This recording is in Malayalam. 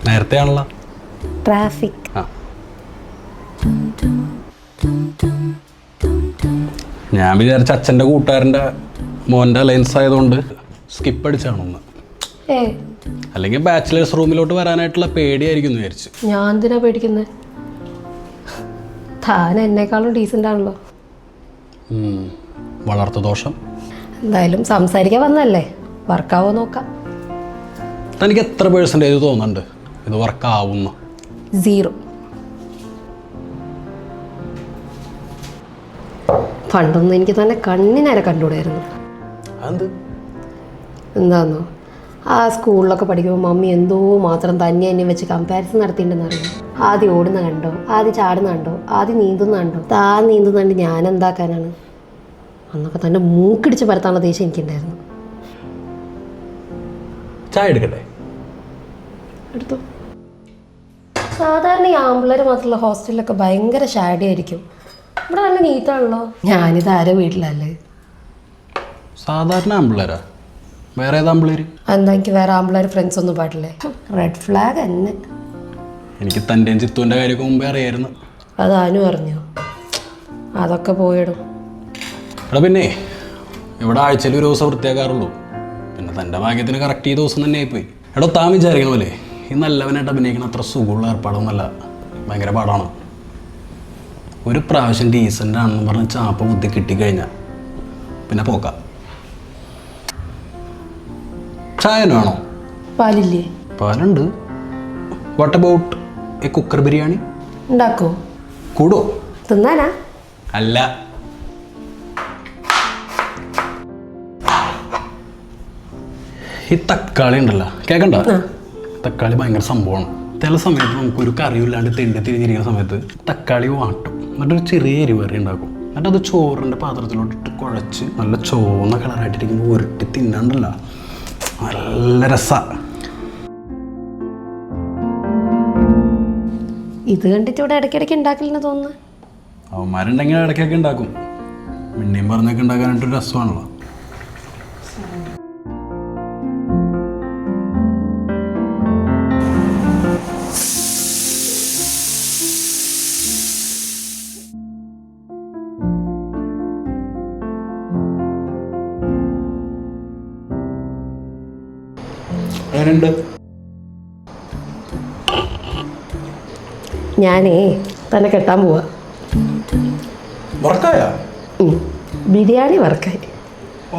നേരത്തെ ആണല്ലോ. ട്രാഫിക്. ഞാൻ വിചാരിച്ച അച്ഛൻ്റെ കൂട്ടുകാരൻ്റെ മോൻ്റെ അലയൻസ് ആയതുകൊണ്ട് സ്കിപ്പ് അടിച്ചാണെന്ന്. അല്ലെങ്കിൽ ബാച്ചിലേഴ്സ് റൂമിലോട്ട് വരാനായിട്ടുള്ള പേടിയായിരിക്കും എന്ന് വിചാരിച്ചു. ഞാൻ എന്തിനാ പേടിക്കുന്നത്? താൻ എന്നെക്കാളും ഡീസൻ്റ് ആണല്ലോ. വളർത്തു ദോഷം. എന്തായാലും സംസാരിക്കാൻ വന്നല്ലേ, വർക്കാവോ നോക്കാം. തനിക്ക് എത്ര % തോന്നുന്നുണ്ട് ഇത് വർക്കാവുന്നു? 0. പണ്ടൊന്നും എനിക്ക് തന്നെ കണ്ണിനേരെ കണ്ടുകൂടായിരുന്നു. എന്താന്നോ, ആ സ്കൂളിലൊക്കെ പഠിക്കുമ്പോൾ മമ്മി എന്തോ മാത്രം തന്നെ വെച്ച് കമ്പാരിസൺ നടത്തിയിട്ടുണ്ടെന്ന് അറിയാം. ആദ്യം ഓടുന്ന കണ്ടോ, ആദ്യം ചാടുന്ന കണ്ടോ, ആദ്യം നീന്തുന്ന കണ്ടോ. താൻ നീന്തുന്ന കണ്ട് ഞാൻ എന്താക്കാനാണ്? അന്നൊക്കെ തന്നെ മൂക്കിടിച്ച് പരത്താനുള്ള ദേഷ്യം എനിക്കുണ്ടായിരുന്നു. ചായ എടുക്കട്ടെ? എടുത്തു. സാധാരണ ഈ ആമ്പിള്ളേർ മാത്രമുള്ള ഹോസ്റ്റലിലൊക്കെ ഭയങ്കര ഷാഡി ആയിരിക്കും. ഇവിടെ നല്ല നീറ്റാണല്ലോ. ഞാനിത് ആരോ വീട്ടിലല്ലേ. സാധാരണ ആമ്പിള്ളേരാ? വേറെ ഏതാ ആമ്പിള്ളേര്? എന്താ, എനിക്ക് വേറെ ആമ്പിള്ളേർ ഫ്രണ്ട്സ് ഒന്നും പാടില്ലേ? റെഡ് ഫ്ലാഗ് തന്നെ. എനിക്ക് തൻ്റെയും ചിത്തുവിൻ്റെ കാര്യമൊക്കെ മുമ്പേ അറിയായിരുന്നു. അത് അനു അറിഞ്ഞോ? അതൊക്കെ പോയിടും. എടാ പിന്നെ ഇവിടെ ആഴ്ചയിൽ ഒരു ദിവസം വൃത്തിയാക്കാറുള്ളൂ. പിന്നെ തൻ്റെ ഭാഗ്യത്തിന് കറക്റ്റ് ഈ ദിവസം തന്നെ ആയിപ്പോയി. എടോ താൻ വിചാരിക്കുന്ന പോലെ ഈ നല്ലവനായിട്ട് അഭിനയിക്കുന്ന അത്ര സുഖമുള്ള ഏർപ്പാടൊന്നുമല്ല. ഭയങ്കര പാടാണ്. ഒരു പ്രാവശ്യം ഡീസൻ്റ് ആണെന്ന് പറഞ്ഞ് ചാപ്പ ബുദ്ധി കിട്ടിക്കഴിഞ്ഞാൽ പിന്നെ പോക്കാം. ചായ വേണോ? പാലില്ലേ? പാലുണ്ട്. What about a cooker biryani? ഉണ്ടാക്കോ? കൂടോ? തിന്നാനാ? അല്ല. ഈ തക്കാളി ഉണ്ടല്ലോ, കേൾക്കണ്ട? തക്കാളി ഭയങ്കര സംഭവമാണ്. ചില സമയത്ത് നമുക്കൊരു കറിയില്ലാണ്ട് തെണ്ടി തിരിഞ്ഞിരിക്കുന്ന സമയത്ത് തക്കാളി വാട്ടും, എന്നിട്ടൊരു ചെറിയ എരിവറി ഉണ്ടാക്കും. എന്നിട്ട് അത് ചോറിൻ്റെ പാത്രത്തിലോട്ടിട്ട് കുഴച്ച് നല്ല ചുവന്ന കളറായിട്ടിരിക്കുമ്പോൾ ഉരുട്ടി തിന്നാണ്ടല്ലോ, നല്ല രസമാണ്. ഇത് കണ്ടിട്ട് ഇവിടെ ഇടയ്ക്കിടയ്ക്ക് ഉണ്ടാക്കില്ലെന്ന് തോന്നുന്നു. അവന്മാരുണ്ടെങ്കിൽ ഇടയ്ക്കൊക്കെ ഉണ്ടാക്കും. പിന്നെയും പറഞ്ഞൊക്കെ ഉണ്ടാക്കാനായിട്ടൊരു രസമാണല്ലോ. ഞാനേ തന്നെ കെട്ടാൻ പോവാ. വർക്കായ ബിരിയാണി വർക്കായി. ഓ